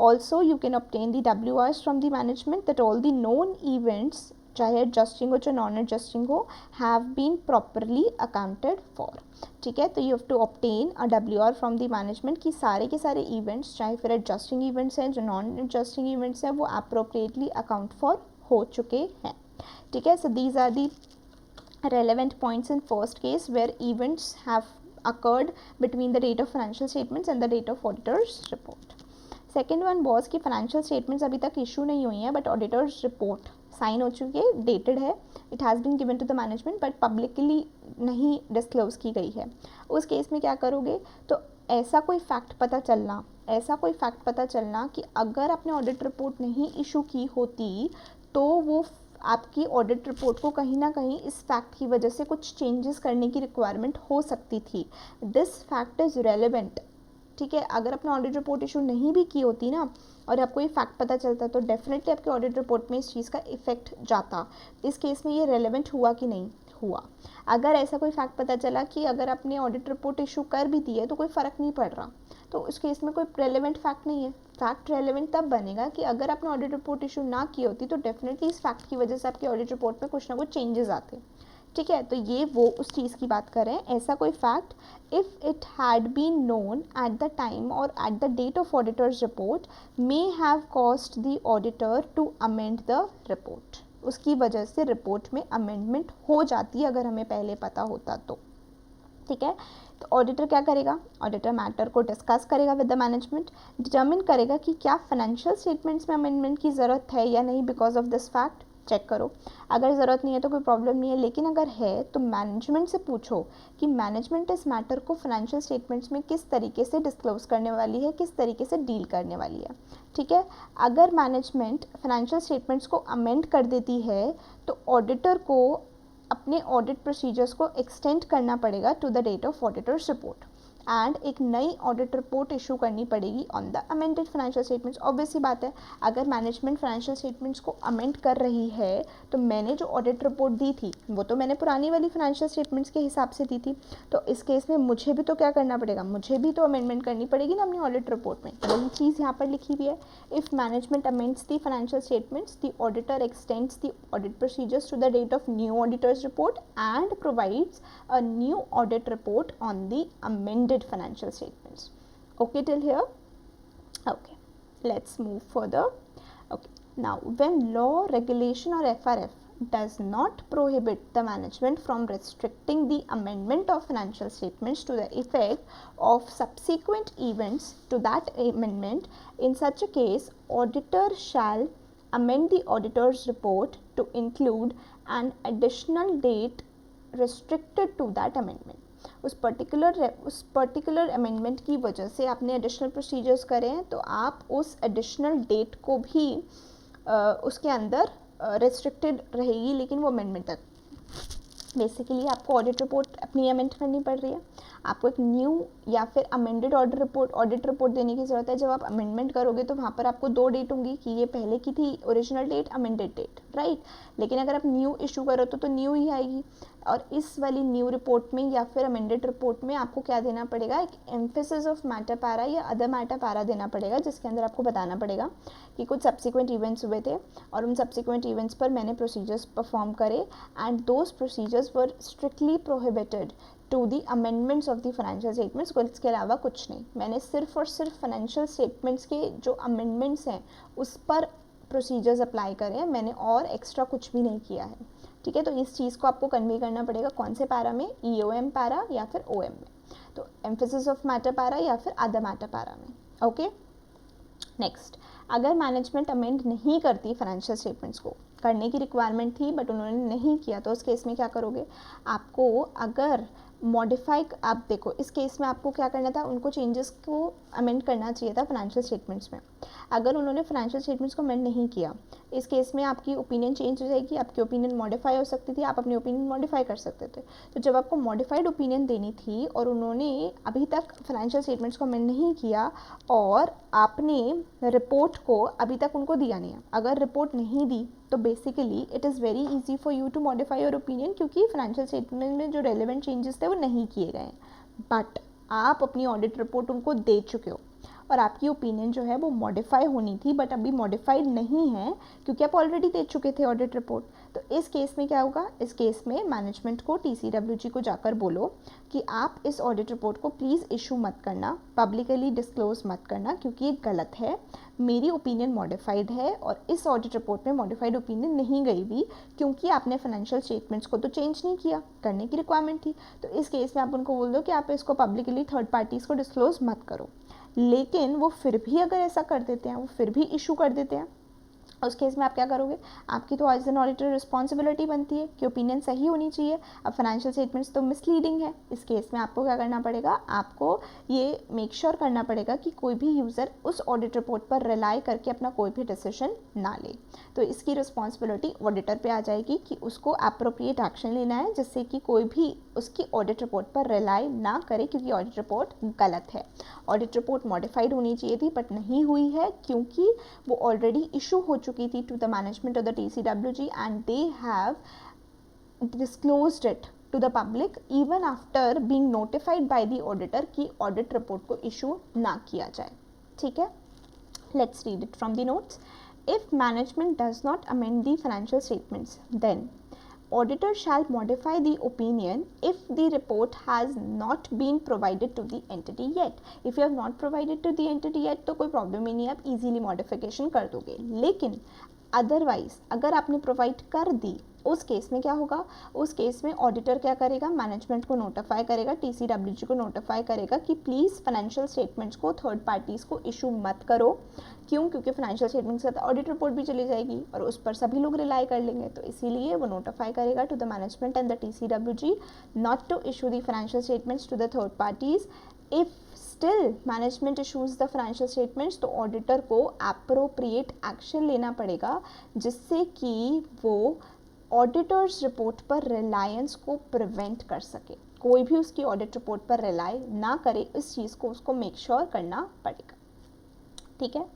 Also, you can obtain the WRs from the management that all the known events, चाहे एडजस्टिंग हो चाहे नॉन एडजस्टिंग हो, have been properly accounted for. ठीक है, तो you have to obtain a WR from the management कि सारे के सारे इवेंट्स, चाहे फिर एडजस्टिंग इवेंट्स हैं जो नॉन एडजस्टिंग इवेंट्स हैं, वो अप्रोप्रिएटली अकाउंट फॉर हो चुके हैं। ठीक है, so these are the relevant points in first case where events have occurred between the date of financial statements and the date of auditor's report. Second one was कि financial statements अभी तक issue नहीं हुई हैं but auditors report sign हो चुकी है, dated है, it has been given to the management but publicly नहीं डिस्क्लोज की गई है। उस केस में क्या करोगे, तो ऐसा कोई फैक्ट पता चलना कि अगर आपने ऑडिट रिपोर्ट नहीं इशू की होती तो वो आपकी ऑडिट रिपोर्ट को कहीं ना कहीं इस फैक्ट की वजह से कुछ चेंजेस करने की रिक्वायरमेंट हो सकती थी। दिस फैक्ट इज़ रेलेवेंट, ठीक है। अगर आपने ऑडिट रिपोर्ट इशू नहीं भी की होती ना और आपको ये फैक्ट पता चलता तो डेफिनेटली आपके ऑडिट रिपोर्ट में इस चीज़ का इफेक्ट जाता। इस केस में ये रेलेवेंट हुआ कि नहीं हुआ। अगर ऐसा कोई फैक्ट पता चला कि अगर आपने ऑडिट रिपोर्ट इशू कर भी दी है तो कोई फ़र्क नहीं पड़ रहा, तो उस केस में कोई रेलेवेंट फैक्ट नहीं है। फैक्ट रेलेवेंट तब बनेगा कि अगर आपने ऑडिट रिपोर्ट इशू ना की होती तो डेफिनेटली इस फैक्ट की वजह से आपकी ऑडिट रिपोर्ट में कुछ ना कुछ चेंजेस आते, ठीक है। तो ये वो उस चीज़ की बात कर रहे हैं, ऐसा कोई fact if it had been known at the time और at the date of auditor's report may have caused the auditor to amend the report, उसकी वजह से रिपोर्ट में अमेंडमेंट हो जाती अगर हमें पहले पता होता तो, ठीक है। तो ऑडिटर क्या करेगा, ऑडिटर मैटर को डिस्कस करेगा विद द मैनेजमेंट, डिटर्मिन करेगा कि क्या फाइनेंशियल स्टेटमेंट्स में अमेंडमेंट की ज़रूरत है या नहीं because of this fact, check करो। अगर ज़रूरत नहीं है तो कोई प्रॉब्लम नहीं है, लेकिन अगर है तो मैनेजमेंट से पूछो कि मैनेजमेंट इस मैटर को फाइनेंशियल स्टेटमेंट्स में किस तरीके से डिस्क्लोज करने वाली है, किस तरीके से डील करने वाली है, ठीक है। अगर मैनेजमेंट फाइनेंशियल स्टेटमेंट्स को अमेंड कर देती है तो ऑडिटर को अपने ऑडिट प्रोसीजर्स को एक्सटेंड करना पड़ेगा to the date of auditor's report and एक नई ऑडिट रिपोर्ट इशू करनी पड़ेगी on the amended financial statements. Obviously बात है, अगर मैनेजमेंट फाइनेंशियल स्टेटमेंट्स को अमेंड कर रही है तो मैंने जो ऑडिट रिपोर्ट दी थी वो तो मैंने पुरानी वाली फाइनेंशियल स्टेटमेंट्स के हिसाब से दी थी, तो इस केस में मुझे भी तो क्या करना पड़ेगा, मुझे भी तो अमेंडमेंट करनी पड़ेगी ना अपनी ऑडिट रिपोर्ट में। वही चीज़ यहाँ पर लिखी हुई है, if management amends the financial statements the auditor extends the audit procedures to the date of new auditor's report and provides a new audit report on the amended financial statements. Okay till here? Okay, let's move further. Okay, now when law, regulation or FRF does not prohibit the management from restricting the amendment of financial statements to the effect of subsequent events to that amendment, in such a case auditor shall amend the auditor's report to include an additional date restricted to that amendment. उस particular amendment की वजह से आपने additional procedures करे हैं तो आप उस एडिशनल डेट को भी उसके अंदर रेस्ट्रिक्टेड रहेगी, लेकिन वो अमेंडमेंट तक। बेसिकली आपको ऑडिट रिपोर्ट अपनी अमेंड करनी पड़ रही है, आपको एक न्यू या फिर अमेंडेड ऑडिट रिपोर्ट देने की ज़रूरत है। जब आप अमेंडमेंट करोगे तो वहाँ पर आपको दो डेट होंगी कि ये पहले की थी original date, amended date, right. लेकिन अगर आप न्यू इशू करो तो न्यू ही आएगी, और इस वाली न्यू रिपोर्ट में या फिर अमेंडेड रिपोर्ट में आपको क्या देना पड़ेगा, एक एम्फेसिस ऑफ मैटर पैरा या अदर मैटर पैरा देना पड़ेगा, जिसके अंदर आपको बताना पड़ेगा कि कुछ सब्सिक्वेंट इवेंट्स हुए थे और उन सब्सिक्वेंट इवेंट्स पर मैंने प्रोसीजर्स परफॉर्म करे and those procedures were strictly prohibited to the amendments of the financial statements. इसके अलावा कुछ नहीं, मैंने सिर्फ और सिर्फ फाइनेंशियल स्टेटमेंट्स के जो अमेंडमेंट्स हैं उस पर प्रोसीजर्स अप्लाई करे हैं, मैंने और एक्स्ट्रा कुछ भी नहीं किया है, ठीक है। तो इस चीज़ को आपको कन्वे करना पड़ेगा कौन से पैरा में, EOM पैरा या फिर OM में, तो एम्फेसिस ऑफ मैटर पैरा या फिर अदर मैटर पैरा में। ओके, नेक्स्ट, अगर मैनेजमेंट अमेंड नहीं करती फाइनेंशियल स्टेटमेंट्स को, करने की रिक्वायरमेंट थी बट उन्होंने नहीं किया, तो उस केस में क्या करोगे, आपको अगर मॉडिफाई, आप देखो इस केस में आपको क्या करना था, उनको चेंजेस को अमेंड करना चाहिए था फाइनेंशियल स्टेटमेंट्स में। अगर उन्होंने फाइनेंशियल स्टेटमेंट्स को अमेंड नहीं किया, इस केस में आपकी ओपिनियन चेंज हो जाएगी, आपकी ओपिनियन मॉडिफाई हो सकती थी, आप अपनी ओपिनियन मॉडिफाई कर सकते थे। तो जब आपको मॉडिफाइड ओपिनियन देनी थी और उन्होंने अभी तक फाइनेंशियल स्टेटमेंट्स को अमेंड नहीं किया और आपने रिपोर्ट को अभी तक उनको दिया नहीं है, अगर रिपोर्ट नहीं दी तो basically it is very easy for you to modify your opinion, क्योंकि फाइनेंशियल स्टेटमेंट में जो रेलेवेंट चेंजेस थे वो नहीं किए गए हैं, बट आप अपनी ऑडिट रिपोर्ट उनको दे चुके हो और आपकी ओपिनियन जो है वो मॉडिफाई होनी थी बट अभी मॉडिफाइड नहीं है क्योंकि आप ऑलरेडी दे चुके थे ऑडिट रिपोर्ट। तो इस केस में क्या होगा, इस केस में मैनेजमेंट को, TCWG को जाकर बोलो कि आप इस ऑडिट रिपोर्ट को प्लीज़ इशू मत करना, पब्लिकली डिस्क्लोज मत करना, क्योंकि ये गलत है, मेरी ओपिनियन मॉडिफाइड है और इस ऑडिट रिपोर्ट में मॉडिफाइड ओपिनियन नहीं गई भी क्योंकि आपने फाइनेंशियल स्टेटमेंट्स को तो चेंज नहीं किया, करने की रिक्वायरमेंट थी। तो इस केस में आप उनको बोल दो कि आप इसको पब्लिकली थर्ड पार्टीज़ को डिस्क्लोज मत करो। लेकिन वो फिर भी अगर ऐसा कर देते हैं, वो फिर भी इशू कर देते हैं, उस केस में आप क्या करोगे? आपकी तो एज एन ऑडिटर रिस्पॉन्सिबिलिटी बनती है कि ओपिनियन सही होनी चाहिए। अब फाइनेंशियल स्टेटमेंट्स तो मिसलीडिंग है, इस केस में आपको क्या करना पड़ेगा? आपको ये मेक श्योर करना पड़ेगा कि कोई भी यूज़र उस ऑडिट रिपोर्ट पर रिलाई करके अपना कोई भी डिसीजन ना ले। तो इसकी रिस्पॉन्सिबिलिटी ऑडिटर पे आ जाएगी कि उसको एप्रोप्रिएट एक्शन लेना है, जिससे कि कोई भी उसकी ऑडिट रिपोर्ट पर रिलाई ना करे, क्योंकि ऑडिट रिपोर्ट गलत है। ऑडिट रिपोर्ट मॉडिफाइड होनी चाहिए थी बट नहीं हुई है, क्योंकि वो ऑलरेडी इशू हो चुकी थी to the management of the TCWG and they have disclosed it to the public even after being notified by the auditor कि ऑडिट रिपोर्ट को इशू ना किया जाए। ठीक है, let's read it from the notes. If management does not amend the financial statements, then auditor shall modify the opinion if the report has not been provided to the entity yet. If you have not provided to the entity yet तो कोई problem ही नहीं है, आप easily modification कर दोगे। लेकिन otherwise अगर आपने प्रोवाइड कर दी, उस केस में क्या होगा? उस केस में ऑडिटर क्या करेगा? मैनेजमेंट को नोटिफाई करेगा, TCWG को नोटिफाई करेगा कि प्लीज़ फाइनेंशियल स्टेटमेंट्स को थर्ड पार्टीज़ को इशू मत करो। क्यों? क्योंकि फाइनेंशियल स्टेटमेंट्स के साथ ऑडिट रिपोर्ट भी चली जाएगी और उस पर सभी लोग रिलाई कर लेंगे। तो इसीलिए वो नोटिफाई करेगा to the management and the TCWG not to issue the financial statements to the third parties. If still management issues the financial statements, तो ऑडिटर को एप्रोप्रिएट एक्शन लेना पड़ेगा, जिससे कि वो ऑडिटर्स रिपोर्ट पर रिलायंस को प्रिवेंट कर सके। कोई भी उसकी ऑडिट रिपोर्ट पर रिलाई ना करे, इस चीज़ को उसको मेक श्योर करना पड़ेगा। ठीक है,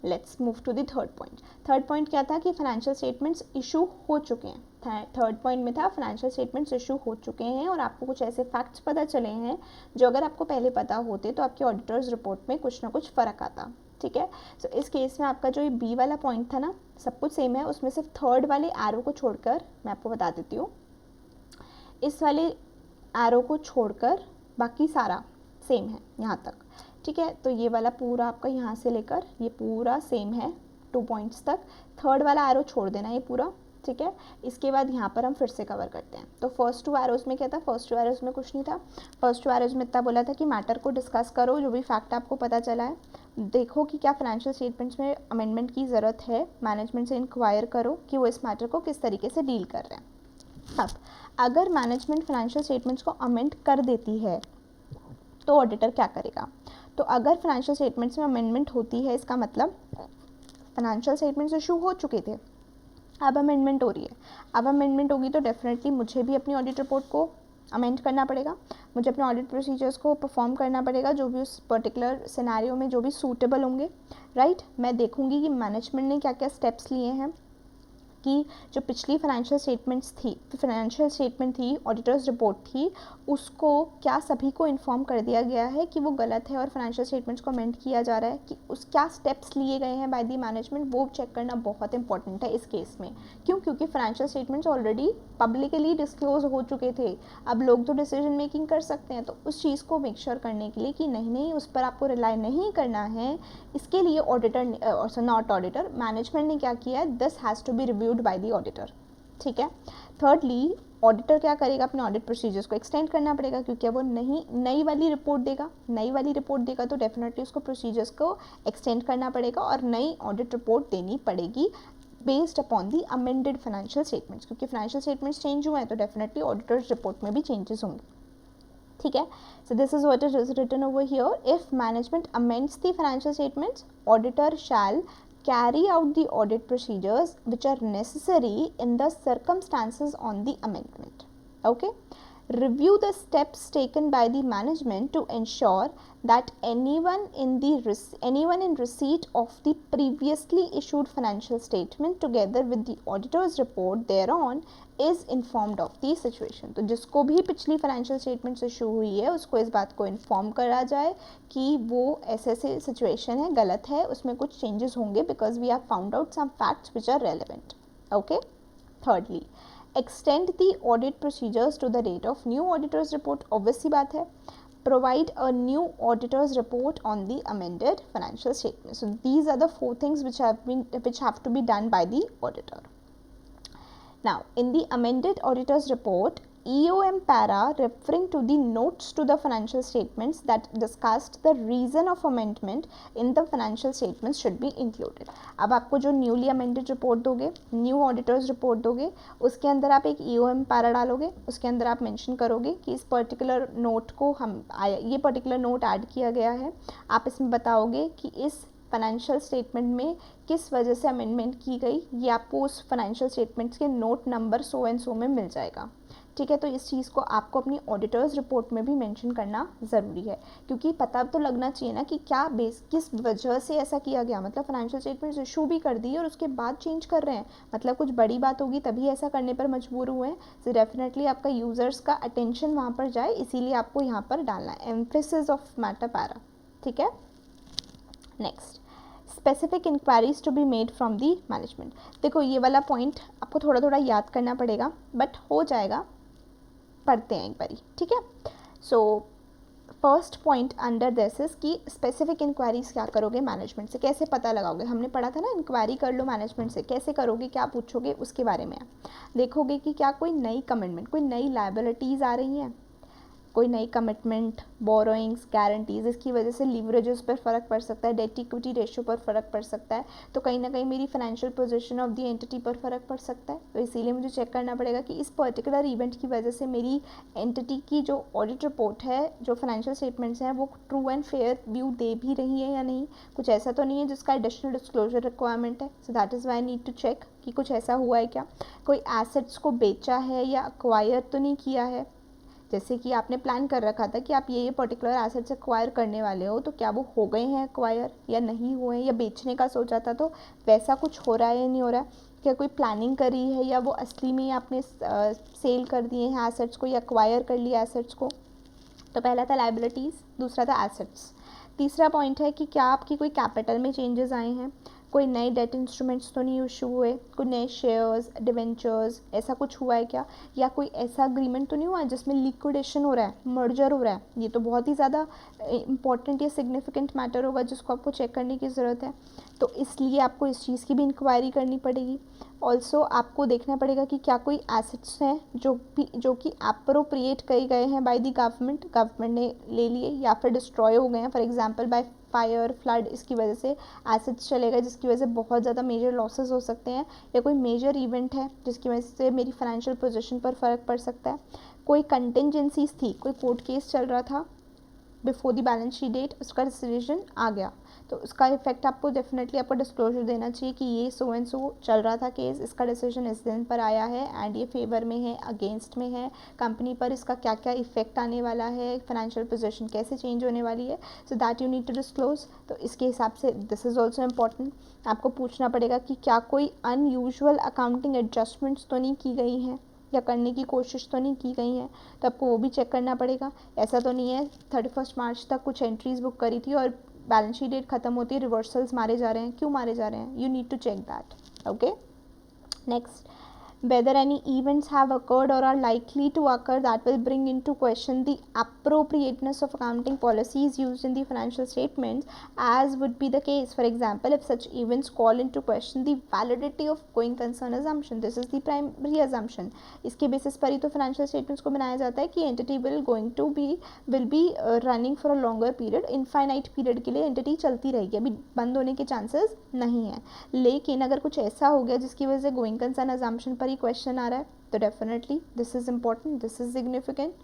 let's move to the third point. Third point क्या था? कि फाइनेंशियल स्टेटमेंट्स इशू हो चुके हैं। थर्ड पॉइंट में था फाइनेंशियल स्टेटमेंट्स इशू हो चुके हैं और आपको कुछ ऐसे फैक्ट्स पता चले हैं जो अगर आपको पहले पता होते तो आपके ऑडिटर्स रिपोर्ट में कुछ ना कुछ फ़र्क आता। ठीक है, तो इस केस में आपका जो ये बी वाला पॉइंट था ना, सब कुछ सेम है, उसमें सिर्फ थर्ड वाले एरो को छोड़कर, मैं आपको बता देती हूँ, इस वाले एरो को छोड़कर बाकी सारा सेम है यहाँ तक। ठीक है, तो ये वाला पूरा आपका यहाँ से लेकर ये पूरा सेम है 2 पॉइंट्स तक। थर्ड वाला एरो छोड़ देना ये पूरा। ठीक है, इसके बाद यहाँ पर हम फिर से कवर करते हैं। तो फर्स्ट 2 एरोज़ में क्या था? फर्स्ट 2 एरोज़ में कुछ नहीं था। फर्स्ट 2 एरोज़ में इतना बोला था कि मैटर को डिस्कस करो, जो भी फैक्ट आपको पता चला है, देखो कि क्या फाइनेंशियल स्टेटमेंट्स में अमेंडमेंट की ज़रूरत है, मैनेजमेंट से इंक्वायर करो कि वो इस मैटर को किस तरीके से डील कर रहे हैं। अब अगर मैनेजमेंट फाइनेंशियल स्टेटमेंट्स को अमेंड कर देती है तो ऑडिटर क्या करेगा? तो अगर फाइनेंशियल स्टेटमेंट्स में अमेंडमेंट होती है, इसका मतलब फाइनेंशियल स्टेटमेंट्स इशू हो चुके थे, अब अमेंडमेंट हो रही है। अब अमेंडमेंट होगी तो डेफिनेटली मुझे भी अपनी ऑडिट रिपोर्ट को अमेंड करना पड़ेगा, मुझे अपने ऑडिट प्रोसीजर्स को परफॉर्म करना पड़ेगा, जो भी उस पर्टिकुलर सिनेरियो में जो भी सूटेबल होंगे। राइट, मैं देखूंगी कि मैनेजमेंट ने क्या क्या स्टेप्स लिए हैं, कि जो पिछली फाइनेंशियल स्टेटमेंट थी, ऑडिटर्स रिपोर्ट थी, उसको क्या सभी को इन्फॉर्म कर दिया गया है कि वो गलत है और फाइनेंशियल स्टेटमेंट्स को अमेंड किया जा रहा है, कि उस क्या स्टेप्स लिए गए हैं बाय द मैनेजमेंट, वो चेक करना बहुत इंपॉर्टेंट है इस केस में। क्यों? क्योंकि financial statements already publicly disclose हो चुके थे, अब लोग तो डिसीजन मेकिंग कर सकते हैं। तो उस चीज़ को मेक श्योर करने के लिए कि नहीं उस पर आपको रिलाई नहीं करना है, इसके लिए ऑडिटर नॉट ऑडिटर, मैनेजमेंट ने क्या किया है, this has to be reviewed by the auditor. ठीक है, थर्डली ऑडिटर क्या करेगा? अपने ऑडिट प्रोसीजर्स को एक्सटेंड करना पड़ेगा, क्योंकि वो नई वाली रिपोर्ट देगा तो डेफिनेटली उसको प्रोसीजर्स को एक्सटेंड करना पड़ेगा और नई ऑडिट रिपोर्ट देनी पड़ेगी based upon the amended financial statements, क्योंकि फाइनेंशियल स्टेटमेंट्स चेंज हुए हैं तो डेफिनेटली ऑडिटर्स रिपोर्ट में भी चेंजेस होंगे। ठीक है, so this is what is written over here. If management amends the financial statements, auditor shall carry out the audit procedures which are necessary in the circumstances on the amendment. Okay, review the steps taken by the management to ensure that anyone in receipt of the previously issued financial statement together with the auditor's report thereon is informed of the situation. तो जिसको भी पिछली financial statements issue हुई है उसको इस बात को इन्फॉर्म करा जाए कि वो ऐसे सिचुएशन है, गलत है, उसमें कुछ चेंजेस होंगे because we have found out some facts which are relevant. Okay, thirdly extend the audit procedures to the date of new auditor's report, obvious सी बात है, provide a new auditor's report on the amended financial statement. So these are the 4 things which have to be done by the auditor. Now in the amended auditor's report, EOM para referring to the notes to the financial statements that discussed the reason of amendment in the financial statements should be included. अब आपको जो newly amended report दोगे, new auditor's report दोगे, उसके अंदर आप एक EOM para डालोगे, उसके अंदर आप मेंशन करोगे कि इस पर्टिकुलर नोट को ये पर्टिकुलर नोट ऐड किया गया है. आप इसमें बताओगे कि इस फाइनेंशियल स्टेटमेंट में किस वजह से अमेंडमेंट की गई, ये आपको उस फाइनेंशियल स्टेटमेंट्स के note number so and so में मिल जाएगा. ठीक है, तो इस चीज़ को आपको अपनी ऑडिटर्स रिपोर्ट में भी मेंशन करना ज़रूरी है, क्योंकि पता तो लगना चाहिए ना कि क्या किस वजह से ऐसा किया गया. मतलब फाइनेंशियल स्टेटमेंट्स इशू भी कर दी और उसके बाद चेंज कर रहे हैं, मतलब कुछ बड़ी बात होगी तभी ऐसा करने पर मजबूर हुए हैं. तो डेफिनेटली आपका यूज़र्स का अटेंशन वहाँ पर जाए, इसीलिए आपको यहाँ पर डालना है एम्फेसिस ऑफ मैटर पैरा. ठीक है. Next, specific inquiries to be made from the management. देखो ये वाला पॉइंट आपको थोड़ा थोड़ा याद करना पड़ेगा, बट हो जाएगा, पढ़ते हैं एक बारी. ठीक है. So first point under this is कि स्पेसिफिक इंक्वायरीज क्या करोगे मैनेजमेंट से, कैसे पता लगाओगे. हमने पढ़ा था ना, इंक्वायरी कर लो मैनेजमेंट से, कैसे करोगे, क्या पूछोगे, उसके बारे में देखोगे कि क्या कोई नई कमिटमेंट, कोई नई लायबिलिटीज़ आ रही हैं, कोई नई कमिटमेंट, बोरोइंग्स, गारंटीज, इसकी वजह से लीवरेजेस पर फ़र्क पड़ सकता है, डेट इक्विटी रेशियो पर फ़र्क पड़ सकता है, तो कहीं ना कहीं मेरी financial position of the entity पर फ़र्क पड़ सकता है. तो इसीलिए मुझे चेक करना पड़ेगा कि इस पर्टिकुलर इवेंट की वजह से मेरी एंटिटी की जो ऑडिट रिपोर्ट है, जो फाइनेंशियल स्टेटमेंट्स हैं, वो ट्रू एंड फेयर व्यू दे भी रही है या नहीं. कुछ ऐसा तो नहीं है जिसका एडिशनल डिस्क्लोजर रिक्वायरमेंट है. So that is why I need to check कि कुछ ऐसा हुआ है क्या, कोई एसेट्स को बेचा है या अक्वायर तो नहीं किया है. जैसे कि आपने प्लान कर रखा था कि आप ये पर्टिकुलर एसेट्स एक्वायर करने वाले हो, तो क्या वो हो गए हैं एक्वायर या नहीं हुए, या बेचने का सोचा था तो वैसा कुछ हो रहा है या नहीं हो रहा है. क्या कोई प्लानिंग करी है या वो असली में आपने सेल कर दिए हैं एसेट्स को या एक्वायर कर लिया एसेट्स को. तो पहला था लायबिलिटीज़, दूसरा था एसेट्स. तीसरा पॉइंट है कि क्या आपकी कोई कैपिटल में चेंजेस आए हैं, कोई नए डेट इंस्ट्रूमेंट्स तो नहीं इशू हुए, कोई नए शेयर्स, डिवेंचर्स, ऐसा कुछ हुआ है क्या, या कोई ऐसा अग्रीमेंट तो नहीं हुआ है जिसमें लिक्विडेशन हो रहा है, मर्जर हो रहा है. ये तो बहुत ही ज़्यादा इंपॉर्टेंट या सिग्निफिकेंट मैटर होगा जिसको आपको चेक करने की ज़रूरत है. तो इसलिए आपको इस चीज़ की भी इंक्वायरी करनी पड़ेगी. ऑल्सो आपको देखना पड़ेगा कि क्या कोई एसेट्स हैं जो कि अप्रोप्रिएट किए गए हैं बाय द गवर्नमेंट ने ले लिए या फिर डिस्ट्रॉय हो गए हैं, for example by fire, flood, इसकी वजह से एसेट्स चले गए जिसकी वजह से बहुत ज़्यादा मेजर लॉसेस हो सकते हैं, या कोई मेजर इवेंट है जिसकी वजह से मेरी फाइनेंशियल पोजीशन पर फ़र्क पड़ सकता है. कोई कंटिजेंसीज थी, कोई कोर्ट केस चल रहा था before the balance sheet date, उसका डिसीजन आ गया, तो उसका इफेक्ट आपको डेफिनेटली आपको डिस्क्लोजर देना चाहिए कि ये सो एंड सो चल रहा था केस, इसका डिसीजन इस दिन पर आया है एंड ये फेवर में है, अगेंस्ट में है, कंपनी पर इसका क्या क्या इफेक्ट आने वाला है, फाइनेंशियल पोजीशन कैसे चेंज होने वाली है. So that you need to disclose. तो इसके हिसाब से दिस इज़ ऑल्सो इम्पॉर्टेंट. आपको पूछना पड़ेगा कि क्या कोई अनयूजुअल अकाउंटिंग एडजस्टमेंट्स तो नहीं की गई हैं या करने की कोशिश तो नहीं की गई हैं, तो आपको वो भी चेक करना पड़ेगा. ऐसा तो नहीं है 31 मार्च तक कुछ एंट्रीज बुक करी थी और बैलेंस शीट डेट खत्म होती है रिवर्सल्स मारे जा रहे हैं, क्यों मारे जा रहे हैं. You need to check that. Okay. Next, whether any events have occurred or are likely to occur that will bring into question the appropriateness of accounting policies used in the financial statements, as would be the case, for example, if such events call into question the validity of going concern assumption. This is the primary assumption. इसके basis पर ही तो financial statements को बनाया जाता है कि entity will be running for a longer period, infinite period के लिए entity चलती रहेगी, अभी बंद होने के chances नहीं है. लेकिन अगर कुछ ऐसा हो गया जिसकी वजह से going concern assumption पर क्वेश्चन आ रहा है, तो definitely this is important, this is significant.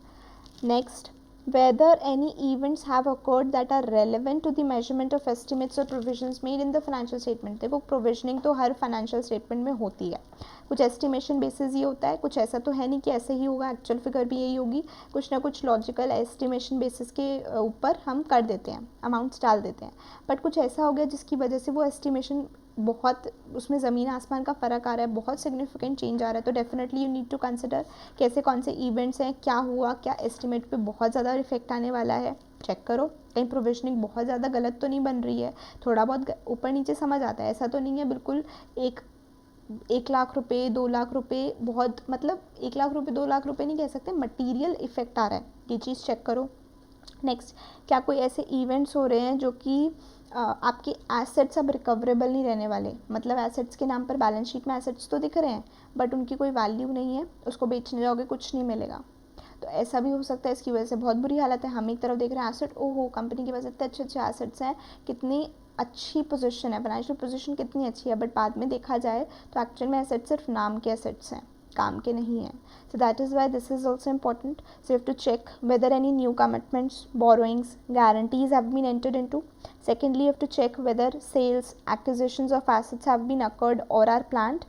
Next, whether any events have occurred that are relevant to the measurement of estimates or provisions made in the financial statement. देखो provisioning तो हर financial statement में होती है, कुछ estimation basis ही होता है, कुछ ऐसा तो है नहीं कि ऐसे ही होगा, एक्चुअल फिगर भी यही होगी, कुछ ना कुछ लॉजिकल एस्टिमेशन बेसिस के ऊपर हम कर देते हैं, अमाउंट्स डाल देते हैं. बट कुछ ऐसा हो गया जिसकी वजह से वो एस्टिमेशन बहुत, उसमें ज़मीन आसमान का फ़र्क आ रहा है, बहुत सिग्निफिकेंट चेंज आ रहा है, तो definitely you need to consider कैसे कौन से इवेंट्स हैं, क्या हुआ, क्या एस्टिमेट पे बहुत ज़्यादा इफेक्ट आने वाला है. चेक करो कहीं प्रोविजनिंग बहुत ज़्यादा गलत तो नहीं बन रही है. थोड़ा बहुत ऊपर नीचे समझ आता है, ऐसा तो नहीं है बिल्कुल 1 लाख रुपये 2 लाख रुपये, बहुत मतलब 1 लाख रुपये 2 लाख रुपये नहीं कह सकते, मटीरियल इफेक्ट आ रहा है, ये चीज़ चेक करो. नेक्स्ट, क्या कोई ऐसे इवेंट्स हो रहे हैं जो कि आपके एसेट्स अब रिकवरेबल नहीं रहने वाले, मतलब एसेट्स के नाम पर बैलेंस शीट में एसेट्स तो दिख रहे हैं बट उनकी कोई वैल्यू नहीं है, उसको बेचने जाओगे कुछ नहीं मिलेगा, तो ऐसा भी हो सकता है। इसकी वजह से बहुत बुरी हालत है, हम एक तरफ देख रहे हैं एसेट, ओहो कंपनी के पास इतने अच्छे अच्छे एसेट्स हैं, कितनी अच्छी पोजीशन है, फाइनेंशियल पोजीशन कितनी अच्छी है, बट बाद में देखा जाए तो एक्चुअल में एसेट्स सिर्फ नाम के एसेट्स हैं, काम के नहीं हैं. So that is why this is also important. So you have to check whether any new commitments, borrowings, guarantees have been entered into. Secondly, you have to check whether sales, acquisitions of assets have been occurred or are planned.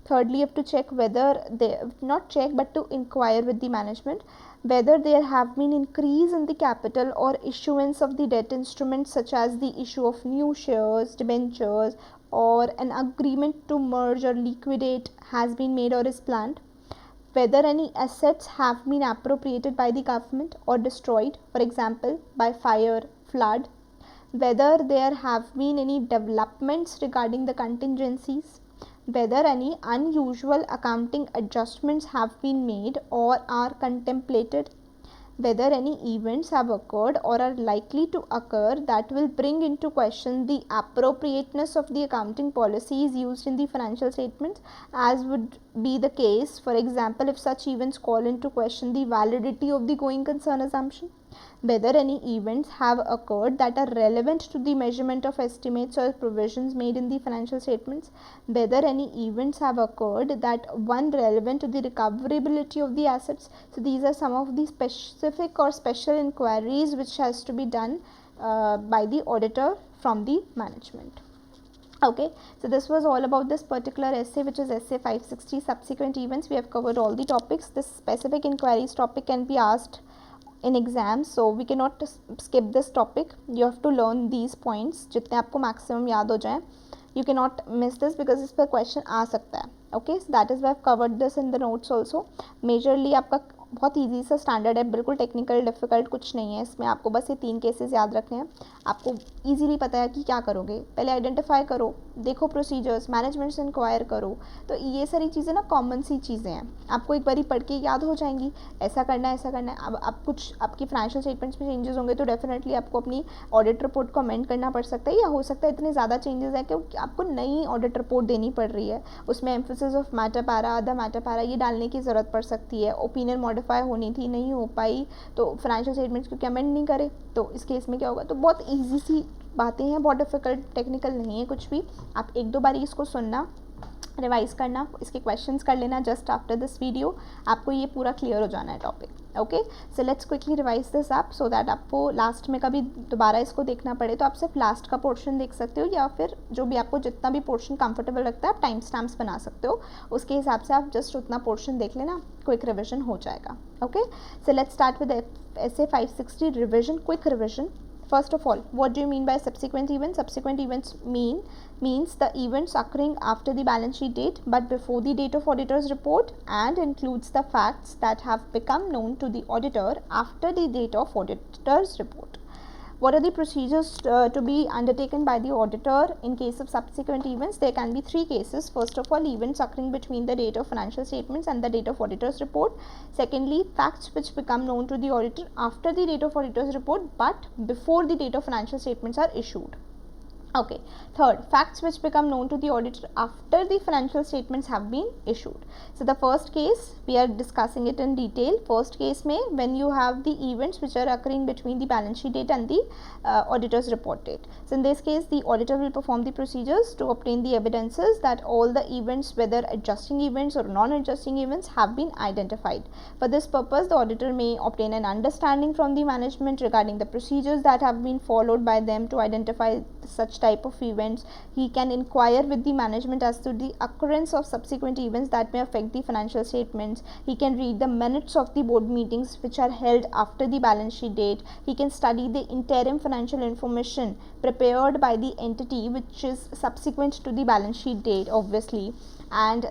Thirdly, you have to check whether they, not check but to inquire with the management whether there have been increase in the capital or issuance of the debt instruments such as the issue of new shares, debentures, or an agreement to merge or liquidate has been made or is planned. Whether any assets have been appropriated by the government or destroyed, for example by fire, flood. Whether there have been any developments regarding the contingencies. Whether any unusual accounting adjustments have been made or are contemplated. Whether any events have occurred or are likely to occur that will bring into question the appropriateness of the accounting policies used in the financial statements, as would be the case, for example, if such events call into question the validity of the going concern assumption. Whether any events have occurred that are relevant to the measurement of estimates or provisions made in the financial statements. Whether any events have occurred that one relevant to the recoverability of the assets. So these are some of the specific or special inquiries which has to be done by the auditor from the management. Okay, so this was all about this particular essay, which is essay 560, subsequent events. We have covered all the topics. This specific inquiries topic can be asked in exams, so we cannot skip this topic. You have to learn these points जितने आपको maximum याद हो जाए. You cannot miss this because इस पर question आ सकता है. Okay, so that is why I've covered this in the notes also. Majorly आपका बहुत ईजी सा स्टैंडर्ड है, बिल्कुल टेक्निकल डिफ़िकल्ट कुछ नहीं है इसमें. आपको बस ये 3 केसेस याद रखने हैं. आपको इजीली पता है कि क्या करोगे. पहले आइडेंटिफाई करो, देखो प्रोसीजर्स, मैनेजमेंट से इंक्वायर करो. तो ये सारी चीज़ें ना कॉमन सी चीज़ें हैं, आपको एक बारी पढ़ के याद हो जाएंगी. ऐसा करना है, ऐसा करना है. अब आप कुछ आपकी फाइनेंशियल स्टेटमेंट्स में चेंजेस होंगे तो डेफिनेटली आपको अपनी ऑडिट रिपोर्ट को अमेंड करना पड़ सकता है, या हो सकता है इतने ज़्यादा चेंजेस हैं कि आपको नई ऑडिट रिपोर्ट देनी पड़ रही है. उसमें emphasis of matter para, other matter para ये डालने की ज़रूरत पड़ सकती है. ओपिनियन मॉडिफाई होनी थी, नहीं हो पाई, तो फाइनेंशियल स्टेटमेंट्स क्योंकि अमेंड नहीं करे, तो इस केस में क्या होगा. तो बहुत ईजी सी बातें हैं, बहुत डिफ़िकल्ट टेक्निकल नहीं है कुछ भी. आप 1-2 बार इसको सुनना, रिवाइज करना, इसके क्वेश्चंस कर लेना जस्ट आफ्टर दिस वीडियो. आपको ये पूरा क्लियर हो जाना है topic. Okay, so let's quickly revise this up so that आपको लास्ट में कभी दोबारा इसको देखना पड़े तो आप सिर्फ लास्ट का पोर्शन देख सकते हो, या फिर जो भी आपको जितना भी पोर्शन कंफर्टेबल लगता है आप टाइम स्टैम्प्स बना सकते हो, उसके हिसाब से आप जस्ट उतना पोर्शन देख लेना, क्विक रिविजन हो जाएगा. Okay, so let's start with essay 560 revision, quick revision. First of all, what do you mean by subsequent events? Subsequent events means the events occurring after the balance sheet date but before the date of auditor's report, and includes the facts that have become known to the auditor after the date of auditor's report. What are the procedures to be undertaken by the auditor in case of subsequent events? There can be 3 cases. First of all, events occurring between the date of financial statements and the date of auditor's report. Secondly, facts which become known to the auditor after the date of auditor's report but before the date of financial statements are issued. Okay. Third, facts which become known to the auditor after the financial statements have been issued. So the first case we are discussing it in detail. First case में when you have the events which are occurring between the balance sheet date and the auditor's report date. So in this case, the auditor will perform the procedures to obtain the evidences that all the events, whether adjusting events or non-adjusting events, have been identified. For this purpose, the auditor may obtain an understanding from the management regarding the procedures that have been followed by them to identify such type of events. He can inquire with the management as to the occurrence of subsequent events that may affect the financial statements. He can read the minutes of the board meetings which are held after the balance sheet date. He can study the interim financial information prepared by the entity which is subsequent to the balance sheet date, obviously. And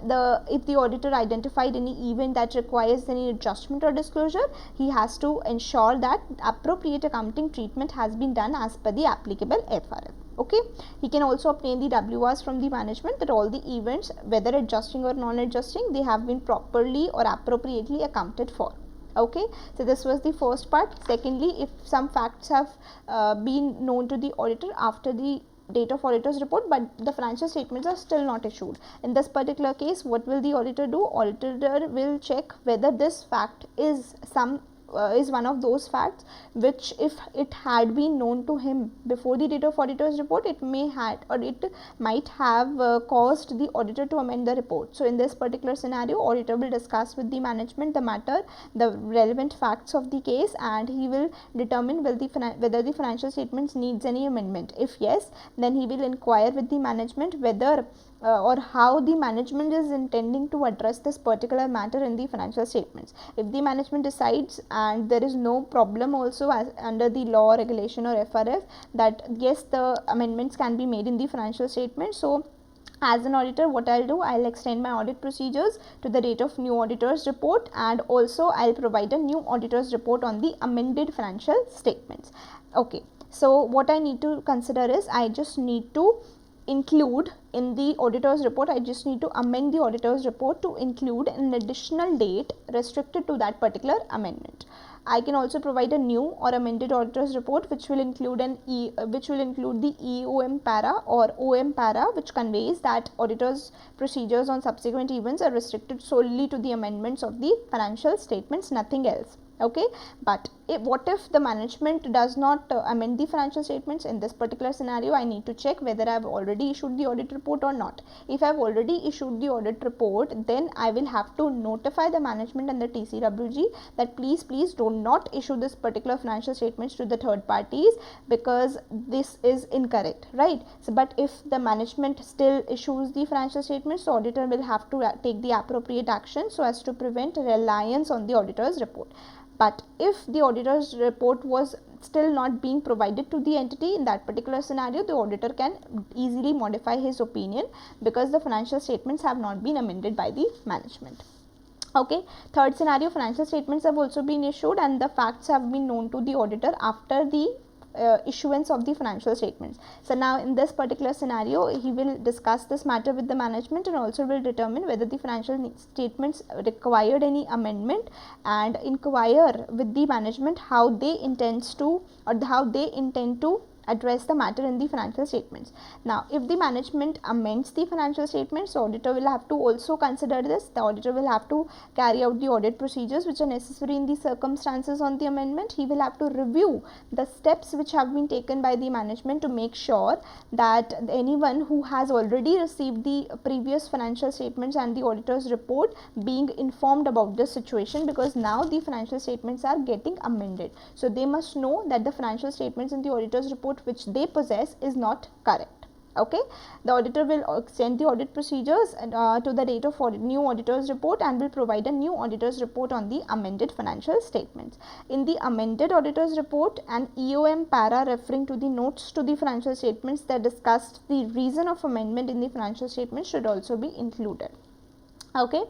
if the auditor identified any event that requires any adjustment or disclosure, he has to ensure that appropriate accounting treatment has been done as per the applicable FRS. Okay, he can also obtain the WRs from the management that all the events, whether adjusting or non-adjusting, they have been properly or appropriately accounted for. Okay, so this was the first part. Secondly, if some facts have been known to the auditor after the date of auditor's report, but the financial statements are still not issued. In this particular case, what will the auditor do? Auditor will check whether this fact is one of those facts which, if it had been known to him before the date of auditor's report, it might have caused the auditor to amend the report. So in this particular scenario, auditor will discuss with the management the matter, the relevant facts of the case, and he will determine whether the financial statements needs any amendment. If yes, then he will inquire with the management whether or how the management is intending to address this particular matter in the financial statements. If the management decides, and there is no problem also as under the law, regulation or FRF, that yes, the amendments can be made in the financial statement, so as an auditor, what I'll do, I'll extend my audit procedures to the date of new auditor's report, and also I'll provide a new auditor's report on the amended financial statements. Okay, so what I need to consider is, I just need to include in the auditor's report, I just need to amend the auditor's report to include an additional date restricted to that particular amendment. I can also provide a new or amended auditor's report which will include the EOM para or OM para, which conveys that auditor's procedures on subsequent events are restricted solely to the amendments of the financial statements, nothing else. Okay, but what if the management does not amend the financial statements? In this particular scenario, I need to check whether I have already issued the audit report or not. If I have already issued the audit report, then I will have to notify the management and the TCWG that please do not issue this particular financial statements to the third parties, because this is incorrect, right? So, but if the management still issues the financial statements, the auditor will have to take the appropriate action so as to prevent reliance on the auditor's report. But if the auditor's report was still not being provided to the entity, in that particular scenario, the auditor can easily modify his opinion, because the financial statements have not been amended by the management. Okay, third scenario, financial statements have also been issued and the facts have been known to the auditor after the issuance of the financial statements. So now in this particular scenario, he will discuss this matter with the management and also will determine whether the financial statements required any amendment, and inquire with the management how they intend to address the matter in the financial statements. Now, if the management amends the financial statements, the auditor will have to also consider this. The auditor will have to carry out the audit procedures which are necessary in the circumstances on the amendment. He will have to review the steps which have been taken by the management to make sure that anyone who has already received the previous financial statements and the auditor's report being informed about this situation, because now the financial statements are getting amended. So they must know that the financial statements in the auditor's report which they possess is not correct. Okay, the auditor will extend the audit procedures to the date of new auditor's report and will provide a new auditor's report on the amended financial statements. In the amended auditor's report, an EOM para referring to the notes to the financial statements that discussed the reason of amendment in the financial statements should also be included. Okay,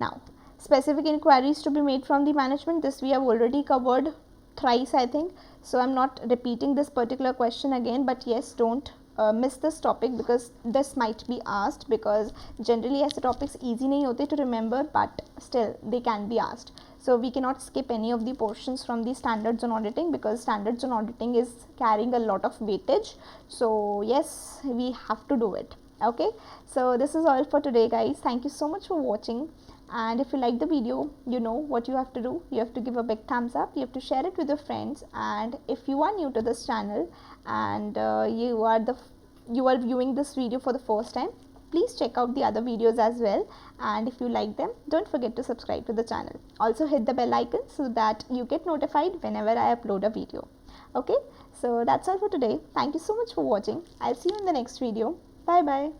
now specific inquiries to be made from the management, this we have already covered thrice, I think, so I'm not repeating this particular question again, but yes, don't miss this topic because this might be asked, because generally as the topics easy nahi hote to remember, but still they can be asked. So we cannot skip any of the portions from the standards on auditing, because standards on auditing is carrying a lot of weightage. So yes, we have to do it. Okay, so this is all for today, guys. Thank you so much for watching. And if you like the video, you know what you have to do. You have to give a big thumbs up, you have to share it with your friends, and if you are new to this channel and you are viewing this video for the first time, please check out the other videos as well, and if you like them, don't forget to subscribe to the channel. Also hit the bell icon so that you get notified whenever I upload a video. Okay, so that's all for today. Thank you so much for watching. I'll see you in the next video. Bye bye.